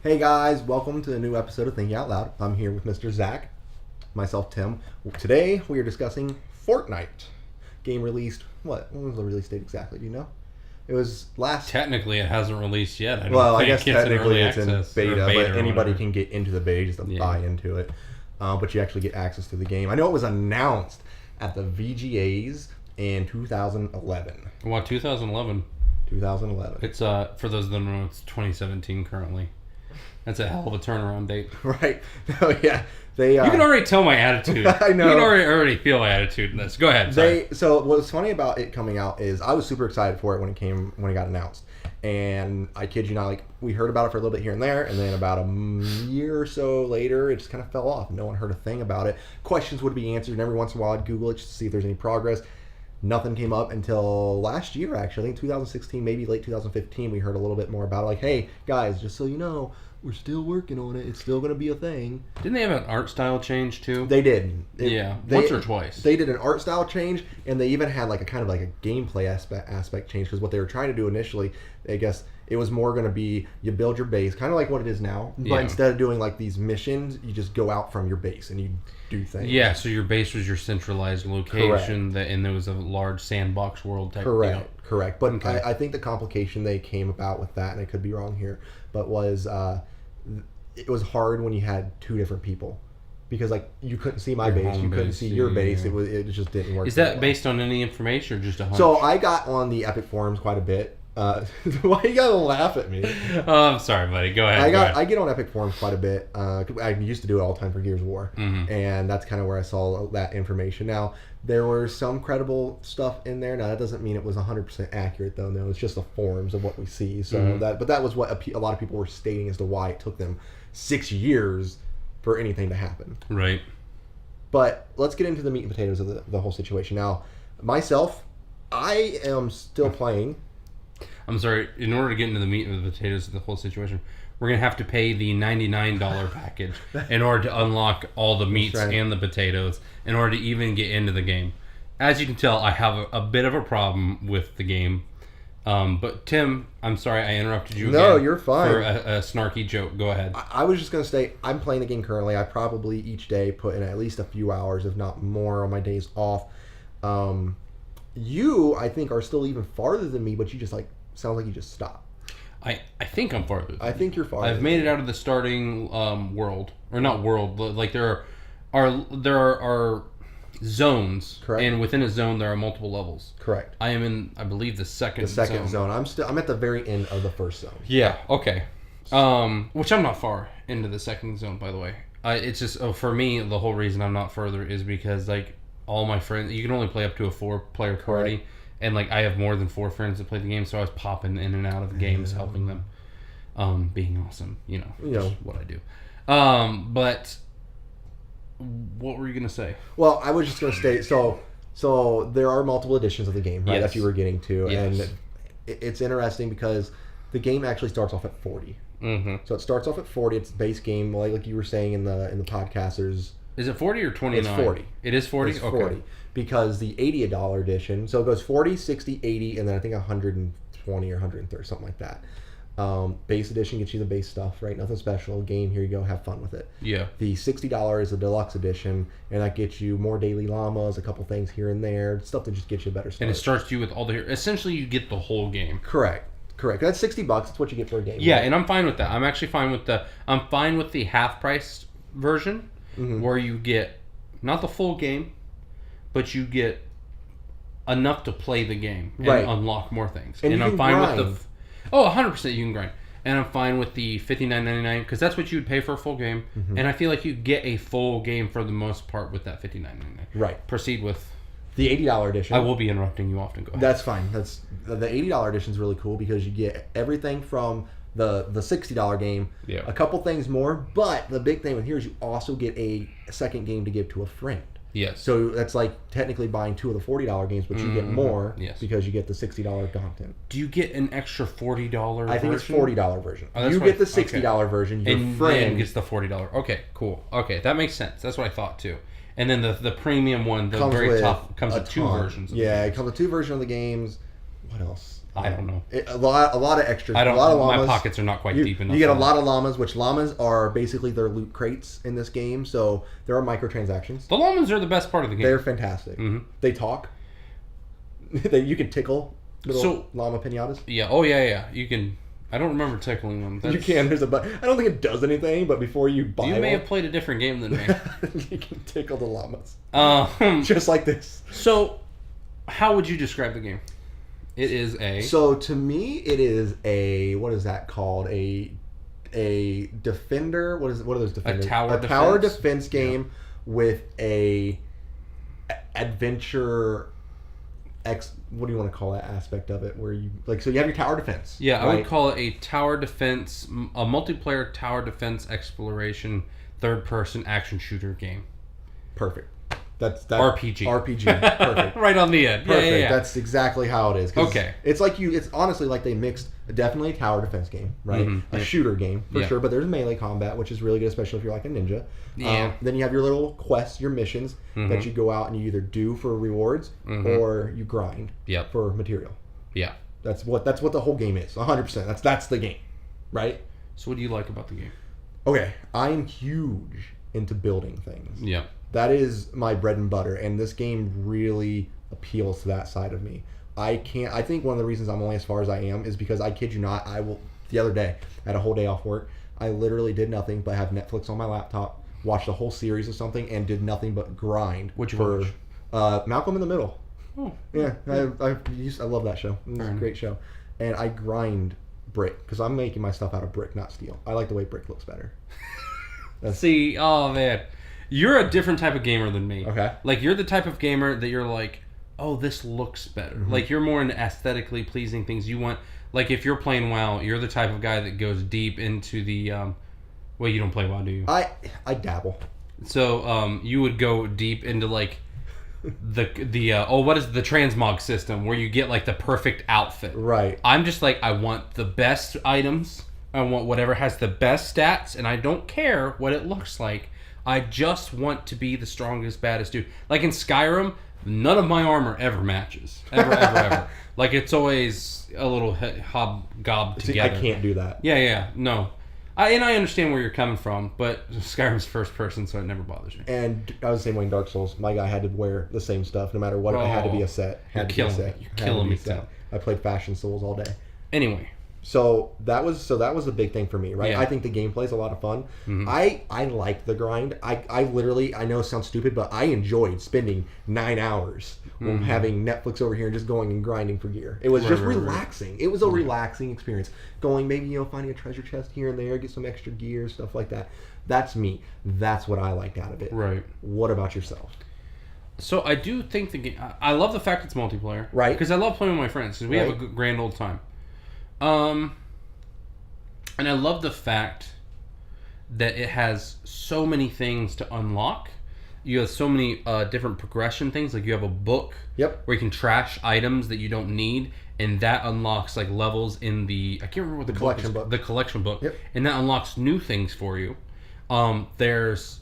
Hey guys, welcome to a new episode of Thinking Out Loud. I'm here with Mr. Zach, myself Tim. Today we are discussing Fortnite. Game released, when was the release date exactly? Do you know? It was last... Technically it hasn't released yet. I guess technically it's in beta, but anybody whatever. can get into the beta just to buy into it. But you actually get access to the game. I know it was announced at the VGAs in 2011. What, 2011? 2011. It's, for those that don't know, it's 2017 currently. That's a hell of a turnaround date. Right. Oh, yeah. You can already tell my attitude. I know. You can already feel my attitude in this. Go ahead. Sorry. So what's funny about it coming out is I was super excited for it when it got announced. And I kid you not, like, we heard about it for a little bit here and there, and then about a year or so later, it just kind of fell off. No one heard a thing about it. Questions would be answered, and every once in a while I'd Google it just to see if there's any progress. Nothing came up until last year, actually. I think 2016, maybe late 2015, we heard a little bit more about it. Like, hey, guys, just so you know, we're still working on it. It's still going to be a thing. Didn't they have an art style change, too? They did. Once or twice. They did an art style change, and they even had like a kind of like a gameplay aspect change, because what they were trying to do initially, I guess, it was more going to be you build your base, kind of like what it is now, but instead of doing like these missions, you just go out from your base and you do things. Yeah, so your base was your centralized location, and there was a large sandbox world type deal. Correct. But okay. I think the complication they came about with that, and I could be wrong here, but was it was hard when you had two different people. Because like you couldn't see my base, you couldn't see your base. Yeah. It just didn't work. Is that based on any information or just a hunch? So I got on the Epic forums quite a bit. Why you gotta laugh at me? Oh, I'm sorry, buddy. Go ahead. I get on Epic forums quite a bit. I used to do it all the time for Gears of War, and that's kind of where I saw that information. Now there were some credible stuff in there. Now that doesn't mean it was 100% accurate, though. No, it's just the forums of what we see. So that was what a lot of people were stating as to why it took them 6 years for anything to happen. Right. But let's get into the meat and potatoes of the whole situation. Now, myself, I am still playing. I'm sorry, in order to get into the meat and the potatoes of the whole situation, we're going to have to pay the $99 package in order to unlock all the meats and the potatoes in order to even get into the game. As you can tell, I have a bit of a problem with the game. But Tim, I'm sorry I interrupted you again. No, you're fine. For a snarky joke. Go ahead. I was just going to say, I'm playing the game currently. I probably each day put in at least a few hours, if not more, on my days off. You, I think, are still even farther than me, but you just sounds like you just stopped. I think I'm farther. I think you're farther. I've made it out of the starting world, or not world. Like there are zones, correct? And within a zone there are multiple levels. Correct. I am in, I believe, the second zone. I'm at the very end of the first zone. Yeah. Okay. Which I'm not far into the second zone, by the way. It's just for me, the whole reason I'm not further is because like all my friends, you can only play up to a 4-player party. Correct. And like I have more than 4 friends that play the game, so I was popping in and out of the games, helping them, being awesome. You know what I do. But what were you gonna say? Well, I was just gonna state so there are multiple editions of the game, right? Yes. That you were getting to, yes. And it's interesting because the game actually starts off at 40. Mm-hmm. So it starts off at 40. It's base game, like you were saying in the podcast. Is it 40 or 29? It's 40. It is 40? It's 40. Okay. Because the $80 edition, so it goes 40, 60, 80, and then I think 120 or 130, something like that. Base edition gets you the base stuff, right? Nothing special. Game, here you go, have fun with it. Yeah. The $60 is the deluxe edition, and that gets you more daily llamas, a couple things here and there, stuff to just get you a better start. And it starts you with all the... Essentially, you get the whole game. Correct. That's $60. That's what you get for a game. Yeah, right? And I'm fine with that. I'm actually fine with the half-price version, where you get not the full game, but you get enough to play the game and unlock more things. And I'm fine grind. With the 100% you can grind. And I'm fine with the $59.99 because that's what you would pay for a full game. Mm-hmm. And I feel like you get a full game for the most part with that $59.99. Right. Proceed with the $80 edition. I will be interrupting you often. Go ahead. That's fine. That's the $80 edition is really cool because you get everything from the $60 game, a couple things more, but the big thing with here is you also get a second game to give to a friend. Yes. So that's like technically buying 2 of the $40 games, but you get more because you get the $60 content. Do you get an extra $40 version? I think it's $40 version. Oh, you get the $60 version. Your friend gets the $40. Okay, cool. Okay, that makes sense. That's what I thought too. And then the premium one, the very top, comes with 2 versions. It comes with 2 versions of the games. What else? I don't know. A lot of extras. I don't. A lot of llamas. My pockets are not quite deep enough. You get a lot of llamas, which llamas are basically their loot crates in this game. So there are microtransactions. The llamas are the best part of the game. They're fantastic. Mm-hmm. They talk. You can tickle little llama pinatas. Yeah. Oh yeah. You can. I don't remember tickling them. You can. There's a button. I don't think it does anything, but before you buy You may have played a different game than me. you can tickle the llamas. Just like this. So, how would you describe the game? It is a... So, to me, it is a... What is that called? A defender... What are those defenders? A tower defense? Tower defense game with a adventure... what do you want to call that aspect of it? Where you... so you have your tower defense. Yeah, right? I would call it a tower defense... A multiplayer tower defense exploration third-person action shooter game. Perfect. That's RPG. Perfect. Right on the end. Perfect. Yeah. That's exactly how it is. Okay. It's like it's honestly like they mixed definitely a tower defense game, right? Mm-hmm. A shooter game for Yeah. sure, but there's melee combat, which is really good, especially if you're like a ninja. Yeah. Then you have your little quests, your missions that you go out and you either do for rewards or you grind for material. Yeah. That's what the whole game is. 100%. That's the game, right? So what do you like about the game? Okay, I am huge into building things. Yeah. That is my bread and butter, and this game really appeals to that side of me. I think one of the reasons I'm only as far as I am is because I kid you not, the other day, I had a whole day off work. I literally did nothing but have Netflix on my laptop, watched a whole series of something, and did nothing but grind. What'd you watch? Malcolm in the Middle. Oh. Yeah, I love that show. It's a great show. And I grind brick, because I'm making my stuff out of brick, not steel. I like the way brick looks better. See, oh man. You're a different type of gamer than me. Okay. Like, you're the type of gamer that you're like, oh, this looks better. Mm-hmm. Like, you're more into aesthetically pleasing things. You want, like, if you're playing WoW, you're the type of guy that goes deep into the, well, you don't play WoW, do you? I dabble. So, you would go deep into, like, what is the transmog system, where you get, like, the perfect outfit. Right. I'm just like, I want the best items. I want whatever has the best stats, and I don't care what it looks like. I just want to be the strongest, baddest dude. Like in Skyrim, none of my armor ever matches. Ever. Like, it's always a little hobgobbed together. I can't do that. Yeah, no. I understand where you're coming from, but Skyrim's first person, so it never bothers me. And I was the same way in Dark Souls. My guy had to wear the same stuff no matter what. It had to be a set. You're killing me. I played Fashion Souls all day. Anyway. So that was a big thing for me, right? Yeah. I think the gameplay's a lot of fun. Mm-hmm. I like the grind. I literally, I know it sounds stupid, but I enjoyed spending 9 hours having Netflix over here and just going and grinding for gear. It was just relaxing. Right. It was a relaxing experience. Going, maybe, finding a treasure chest here and there, get some extra gear, stuff like that. That's me. That's what I liked out of it. Right. What about yourself? So I do think the game, I love the fact it's multiplayer. Right. Because I love playing with my friends, because we have a grand old time. And I love the fact that it has so many things to unlock. You have so many different progression things. Like, you have a book where you can trash items that you don't need, and that unlocks like levels in the, I can't remember what the collection book. The collection book. Yep. And that unlocks new things for you. There's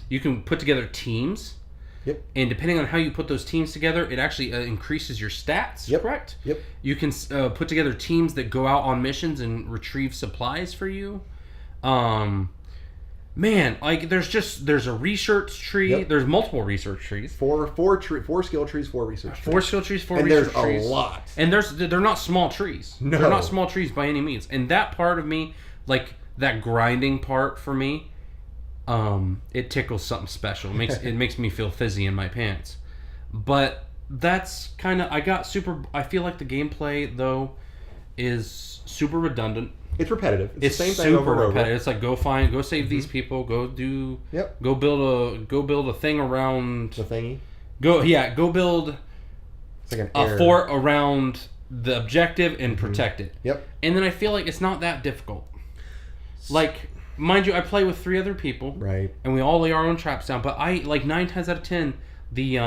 you can put together teams. Yep. And depending on how you put those teams together, it actually increases your stats, correct? Yep. You can put together teams that go out on missions and retrieve supplies for you. Man, like, there's a research tree. Yep. There's multiple research trees. Four skill trees, 4 research trees. 4 skill trees, 4 and research trees. And there's a lot. And they're not small trees. No. They're not small trees by any means. And that part of me, like, that grinding part for me, it tickles something special. It makes me feel fizzy in my pants. But that's kind of, I feel like the gameplay though is super redundant. It's repetitive. It's the same thing over and over. It's like, go save these people, go build a thing around the thingy. Go build it's like a fort around the objective and protect it. Yep. And then I feel like it's not that difficult. Like, mind you, I play with 3 other people. Right. And we all lay our own traps down. But 9 times out of 10, the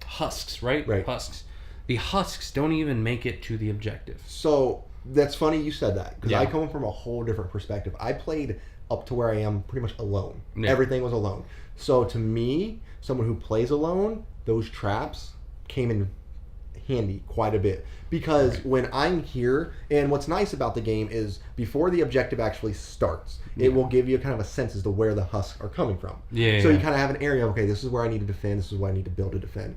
husks, right? Right. Husks. The husks don't even make it to the objective. So, that's funny you said that. Because I come from a whole different perspective. I played up to where I am pretty much alone. Yeah. Everything was alone. So, to me, someone who plays alone, those traps came in handy quite a bit because when I'm here, and what's nice about the game is before the objective actually starts, it will give you kind of a sense as to where the husks are coming from. So you kind of have an area of, okay, this is where I need to defend, this is what I need to build to defend.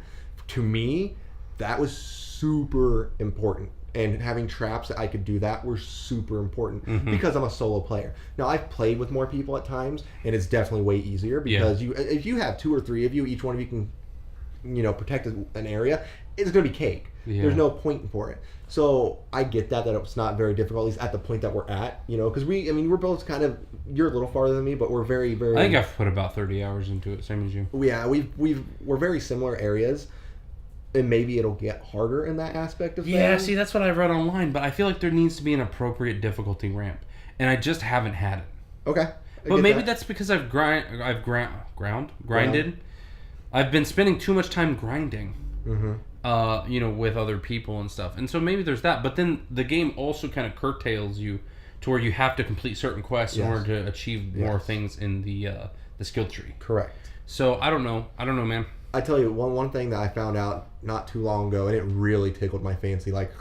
To me, that was super important. And having traps that I could do that were super important because I'm a solo player. Now, I've played with more people at times, and it's definitely way easier because if you have 2 or 3 of you, each one of you can, protect an area, it's going to be cake. Yeah. There's no point for it. So I get that it's not very difficult, at least at the point that we're at, because we're both kind of, you're a little farther than me, but we're very, very... I think I've put about 30 hours into it, same as you. Yeah, we're very similar areas. And maybe it'll get harder in that aspect of things. Yeah, see, that's what I read online, but I feel like there needs to be an appropriate difficulty ramp, and I just haven't had it. Okay, but maybe that's because I've grinded. I've been spending too much time grinding, with other people and stuff, and so maybe there's that. But then the game also kind of curtails you to where you have to complete certain quests in order to achieve more things in the skill tree. Correct. So I don't know, man. I tell you, one thing that I found out not too long ago, and it really tickled my fancy like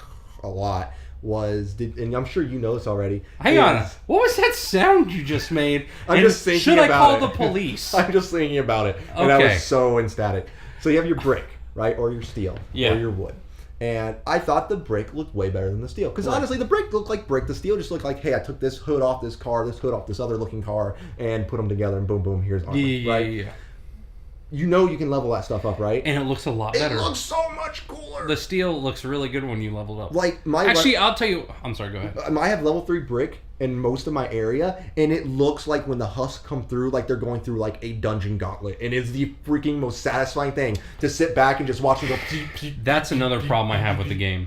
a lot, and I'm sure you know this already. Hang on, what was that sound you just made? I'm just thinking about it. Should I call the police? I'm just thinking about it, and I was so ecstatic. So you have your brick, right, or your steel, or your wood. And I thought the brick looked way better than the steel. Because honestly, the brick looked like brick. The steel just looked like, hey, I took this hood off this car, this hood off this other looking car, and put them together, and boom, boom, here's armor, right? Yeah. You can level that stuff up, right? And it looks a lot better. It looks so much cooler. The steel looks really good when you level it up. I'll tell you... I'm sorry, go ahead. I have level 3 brick in most of my area, and it looks like when the husks come through, like they're going through like a dungeon gauntlet. And it's the freaking most satisfying thing to sit back and just watch them go... That's another problem I have with the game.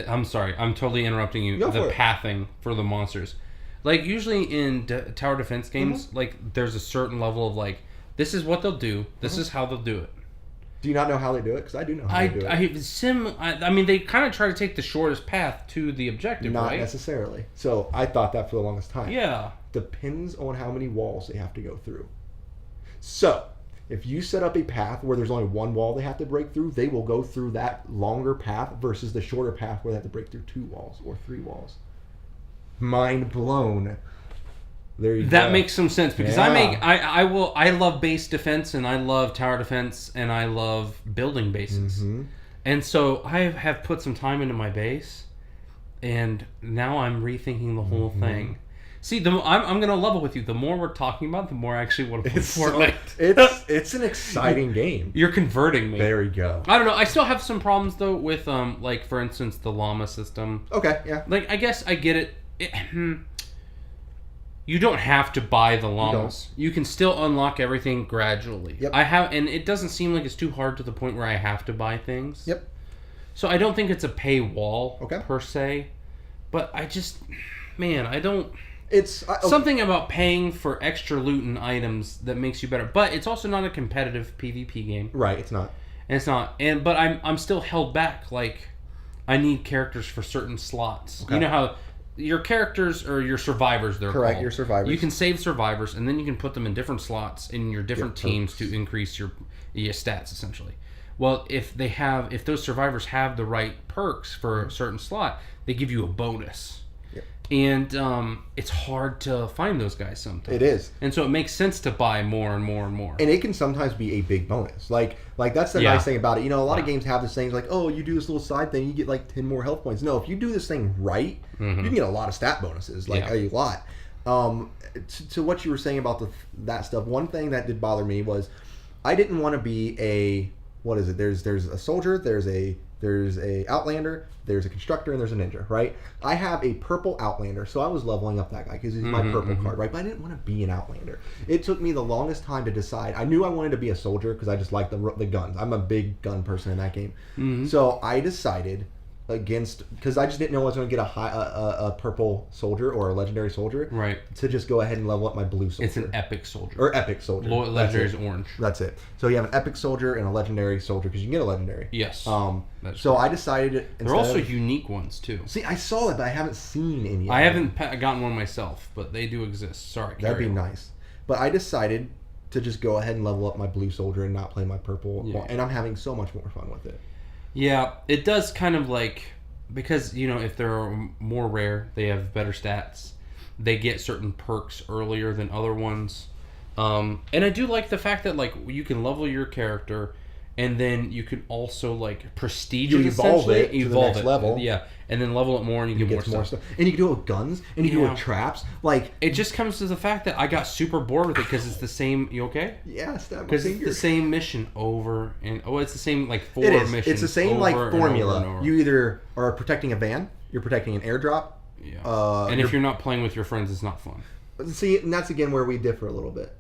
I'm sorry, I'm totally interrupting you. The pathing for the monsters. Like, usually in tower defense games, like, there's a certain level of, like, this is what they'll do. This is how they'll do it. Do you not know how they do it? Because I do know how they do it. I mean, they kind of try to take the shortest path to the objective, Not right? necessarily. So I thought that for the longest time. Yeah. Depends on how many walls they have to go through. So if you set up a path where there's only one wall they have to break through, they will go through that longer path versus the shorter path where they have to break through 2 walls or 3 walls. Mind blown. There you go. That makes some sense because I love base defense and I love tower defense and I love building bases. And so I have put some time into my base and now I'm rethinking the whole thing. See, I'm going to level with you. The more we're talking about, the more I actually want to play Fortnite. It's an exciting game. You're converting me. There you go. I don't know. I still have some problems though with like for instance the llama system. Okay, yeah. Like I guess I get it. You don't have to buy the llamas. You can still unlock everything gradually. Yep. And it doesn't seem like it's too hard to the point where I have to buy things. Yep. So I don't think it's a paywall per se, but I just, I don't. It's something about paying for extra loot and items that makes you better, but it's also not a competitive PvP game. Right, it's not. And it's not. But I'm still held back. Like, I need characters for certain slots. Okay. You know how your characters or your survivors, they're correct. Called. Your survivors. You can save survivors, and then you can put them in different slots in your different teams to increase your stats, essentially. Well, if those survivors have the right perks for a certain slot, they give you a bonus. Yep. And it's hard to find those guys sometimes. It is. And so it makes sense to buy more and more and more. And it can sometimes be a big bonus. Like that's the nice thing about it. You know, a lot of games have this thing like, oh, you do this little side thing, you get like 10 more health points. No, if you do this thing right, you can get a lot of stat bonuses, like a lot. To what you were saying about that stuff, one thing that did bother me was I didn't want to be a, what is it? There's a soldier, there's a outlander, there's a constructor, and there's a ninja, right? I have a purple outlander, so I was leveling up that guy because he's my purple card, right? But I didn't want to be an outlander. It took me the longest time to decide. I knew I wanted to be a soldier because I just like the guns. I'm a big gun person in that game. So I decided because I just didn't know I was going to get a purple soldier or a legendary soldier, right? To just go ahead and level up my blue soldier. It's an epic soldier or epic soldier. Legendary is orange. That's it. So you have an epic soldier and a legendary soldier because you can get a legendary. Yes. So I decided there are also unique ones too. See, I saw it, but I haven't seen any yet. I haven't gotten one myself, but they do exist. Sorry, that'd be nice. But I decided to just go ahead and level up my blue soldier and not play my purple, and I'm having so much more fun with it. Yeah, it does kind of like, because if they're more rare, they have better stats. They get certain perks earlier than other ones. And I do like the fact that like you can level your character, and then you can also like prestige You it, evolve it essentially. to the next level. Yeah, and then level it more, and you get more stuff. And you can do it with guns, and you can do it with traps. Like, it just comes to the fact that I got super bored with it because it's the same. You okay? yeah, stab my Because it's finger. the same mission over and it's the same like four It is. missions. It's the same like over and formula. over and over. You either are protecting a van, you're protecting an airdrop. Yeah. And if you're not playing with your friends, it's not fun. See, and that's again where we differ a little bit.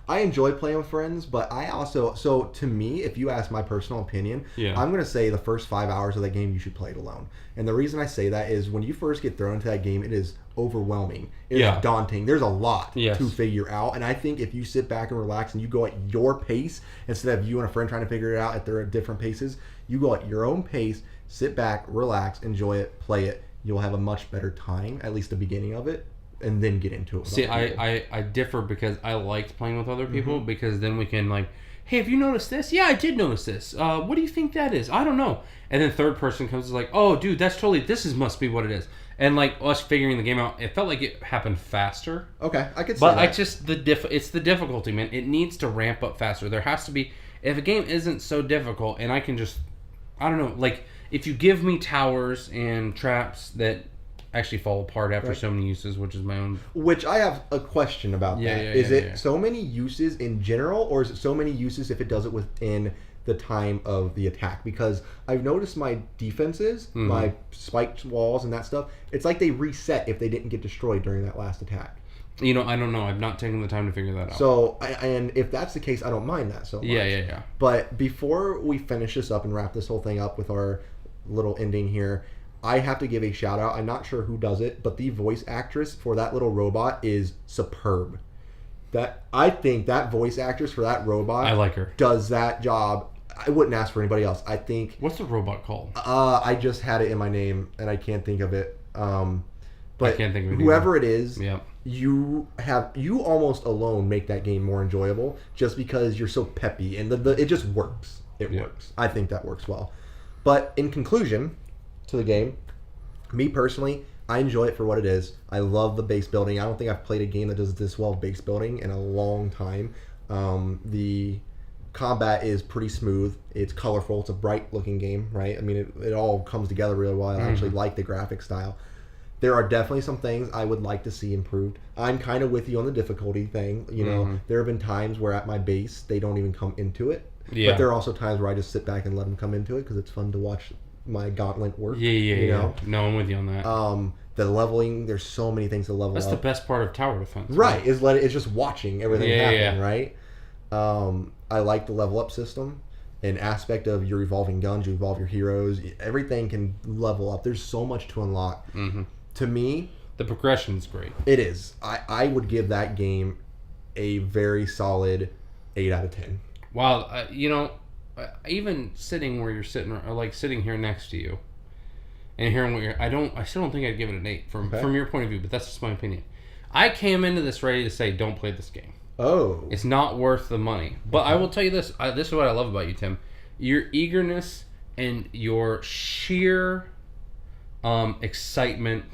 I enjoy playing with friends, but I also, so to me, if you ask my personal opinion, I'm going to say the first 5 hours of that game you should play it alone. And the reason I say that is when you first get thrown into that game, it is overwhelming. It is daunting. There's a lot to figure out. And I think if you sit back and relax and you go at your pace, instead of you and a friend trying to figure it out at their different paces, you go at your own pace, sit back, relax, enjoy it, play it. You'll have a much better time, at least the beginning of it. And then get into it. See, I differ because I liked playing with other people because then we can like, hey, have you noticed this? Yeah, I did notice this. What do you think that is? I don't know. And then third person comes and is like, oh, dude, that's totally, must be what it is. And like us figuring the game out, it felt like it happened faster. Okay, I could see that. But it's the difficulty, man. It needs to ramp up faster. There has to be, if a game isn't so difficult and I can just, I don't know, like if you give me towers and traps that actually fall apart after so many uses, which is my own. Which I have a question about that. Is it so many uses in general, or is it so many uses if it does it within the time of the attack? Because I've noticed my defenses, my spiked walls and that stuff, it's like they reset if they didn't get destroyed during that last attack. I don't know. I've not taken the time to figure that out. So, and if that's the case, I don't mind that so much. Yeah. But before we finish this up and wrap this whole thing up with our little ending here, I have to give a shout out. I'm not sure who does it, but the voice actress for that little robot is superb. I think that voice actress for that robot, I like her, does that job. I wouldn't ask for anybody else. I think. What's the robot called? I just had it in my name and I can't think of it. But I can't think of it whoever either. it is, you almost alone make that game more enjoyable just because you're so peppy and it just works. It works. I think that works well. But in conclusion to the game, me personally, I enjoy it for what it is. I love the base building. I don't think I've played a game that does this well base building in a long time. The combat is pretty smooth. It's colorful. It's a bright looking game, right? I mean, it all comes together really well. I actually like the graphic style. There are definitely some things I would like to see improved. I'm kind of with you on the difficulty thing. There have been times where at my base, they don't even come into it. Yeah. But there are also times where I just sit back and let them come into it because it's fun to watch my gauntlet work. Yeah. No, I'm with you on that. The leveling, there's so many things to level That's up. the best part of tower defense. Right, it's just watching everything happen, right? I like the level up system. An aspect of your evolving guns, you evolve your heroes, everything can level up. There's so much to unlock. To me, the progression is great. It is. I would give that game a very solid 8 out of 10. Wow, even sitting where you're sitting, or like sitting here next to you, and hearing what I still don't think I'd give it an 8 from your point of view, but that's just my opinion. I came into this ready to say, don't play this game. Oh. It's not worth the money. But I will tell you this. This is what I love about you, Tim. Your eagerness and your sheer excitement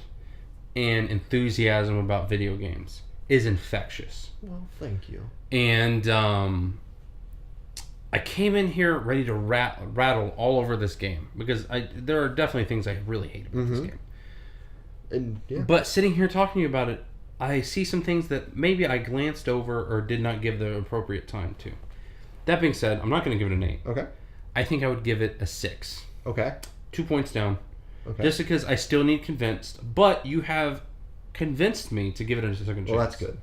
and enthusiasm about video games is infectious. Well, thank you. And I came in here ready to rattle all over this game because there are definitely things I really hate about this game. And, But sitting here talking to you about it, I see some things that maybe I glanced over or did not give the appropriate time to. That being said, I'm not going to give it an 8. Okay. I think I would give it a 6. Okay. 2 points down. Okay. Just because I still need convinced, but you have convinced me to give it a second chance. Well, that's good.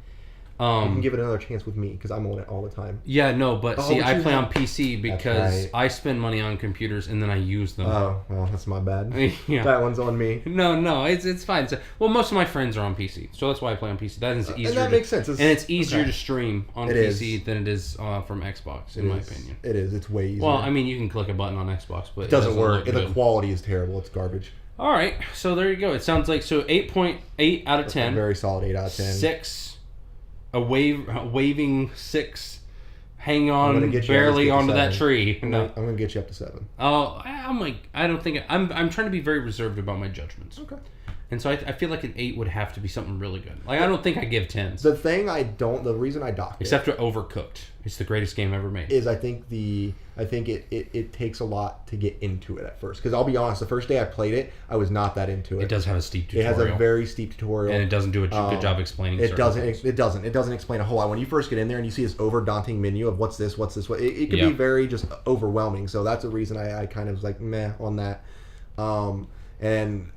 You can give it another chance with me because I'm on it all the time. Yeah, no, but see, I play on PC because I spend money on computers and then I use them. Oh, well, that's my bad. Yeah. That one's on me. No, it's fine. So, well, most of my friends are on PC, so that's why I play on PC. That is easier. And that makes sense. It's easier to stream on PC than it is from Xbox, in my opinion. It is. It's way easier. Well, I mean, you can click a button on Xbox, but it doesn't work. The quality is terrible. It's garbage. All right, so there you go. It sounds like 8.8 out of 10. A very solid 8 out of 10. 6. A waving 6. hang I'm gonna on get you barely at least onto that 7. tree. I'm No. gonna get you up to 7. Oh, I'm like, I don't think I'm trying to be very reserved about my judgments. Okay. And so I feel like an 8 would have to be something really good. Like, I don't think I give 10s. The reason I docked Except for Overcooked. It's the greatest game ever made. is I think it takes a lot to get into it at first. Because I'll be honest, the first day I played it, I was not that into it. It does have a steep It tutorial. has a very steep tutorial. And it doesn't do a good job explaining It certain doesn't. things. It doesn't explain a whole lot. When you first get in there and you see this over daunting menu of what's this, what, it can be very just overwhelming. So that's the reason I kind of was like meh on that. And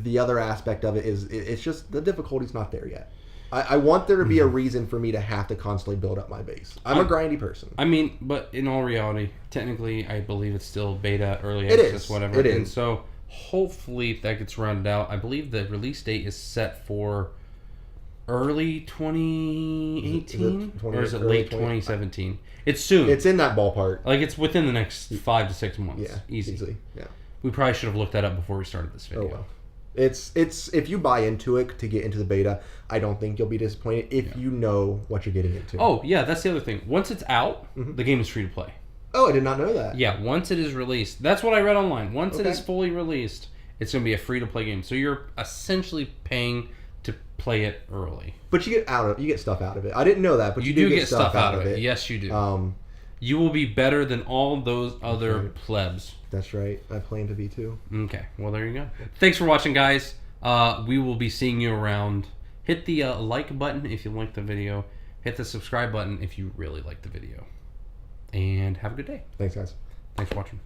the other aspect of it is it's just the difficulty's not there yet. I want there to be a reason for me to have to constantly build up my base. I'm a grindy person. I mean, but in all reality, technically, I believe it's still beta, early It access, is. whatever. It And is. so hopefully that gets rounded out. I believe the release date is set for early 2018 or is it early late 2017? It's soon. It's in that ballpark. Like, it's within the next 5 to 6 months. Yeah, Easy. Yeah. We probably should have looked that up before we started this video. Oh well. It's if you buy into it to get into the beta, I don't think you'll be disappointed if you know what you're getting into. Oh, yeah, that's the other thing. Once it's out, the game is free to play. Oh, I did not know that. Yeah, once it is released. That's what I read online. Once it Okay. is fully released, it's going to be a free-to-play game. So you're essentially paying to play it early. But you get stuff out of it. I didn't know that, but You do do get stuff out of it. Yes, you do. You will be better than all those other plebs. That's right. I plan to be too. Okay, well, there you go. Thanks for watching, guys. We will be seeing you around. Hit the like button if you like the video. Hit the subscribe button if you really like the video. And have a good day. Thanks, guys. Thanks for watching.